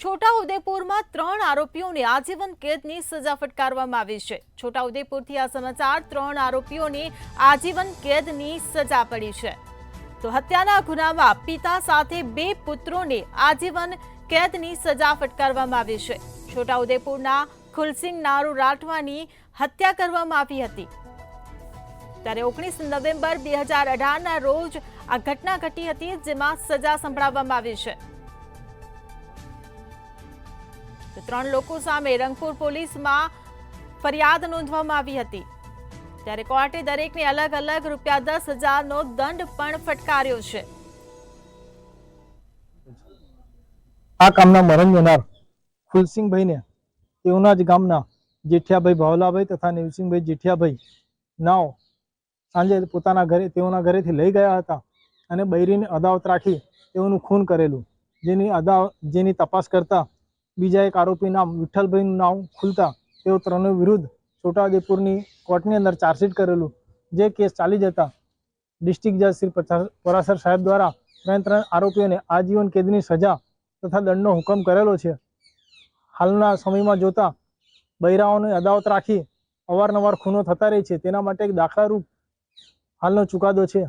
છોટાઉદેપુરમાં 3 આરોપીઓને આજીવન કેદની સજા ફટકારવામાં આવી છે। છોટાઉદેપુરથી આ સમાચાર। 3 આરોપીઓને આજીવન કેદની સજા પડી છે। તો હત્યાના ગુનામાં પિતા સાથે 2 પુત્રોને આજીવન કેદની સજા ફટકારવામાં આવી છે। છોટાઉદેપુરના ખુલસિંગ નારુ રાઠવાની હત્યા કરવામાં આવી હતી। ત્યારે 19 નવેમ્બર 2018ના રોજ આ ઘટના ઘટી હતી, જેમાં સજા સંભળાવવામાં આવી છે। તો 3 લોકો સામે રંગપુર પોલીસમાં ફરિયાદ નોંધવામાં આવી હતી। ત્યારે કોર્ટે દરેકને અલગ અલગ ₹10,000નો દંડ પણ ફટકાર્યો છે। આ કામના મરણ જનાર ફુલસિંહભાઈને તેઓના જ ગામના જેઠિયાભાઈ ભાવલાભાઈ તથા નેવસિંહભાઈ જેઠિયાભાઈ નાઓ સાંજે પોતાના ઘરે તેઓના ઘરેથી લઈ ગયા હતા અને બૈરીને અદાવત રાખી તેઓનું ખૂન કરેલું, જેની તપાસ કરતા બીજા એક આરોપી નામ વિઠ્ઠલભાઈનું નામ ખુલતા તેઓ 3 વિરુદ્ધ છોટાઉદેપુરની કોર્ટની અંદર ચાર્જશીટ કરેલું। જે કેસ ચાલી જતા ડિસ્ટ્રિક્ટ જજ શ્રી પરાસર સાહેબ દ્વારા 3 આરોપીઓને આજીવન કેદની સજા તથા દંડનો હુકમ કરેલો છે। હાલના સમયમાં જોતા બૈરાઓને અદાવત રાખી અવારનવાર ખૂનો થતા રહે છે, તેના માટે એક દાખલારૂપ હાલનો ચુકાદો છે।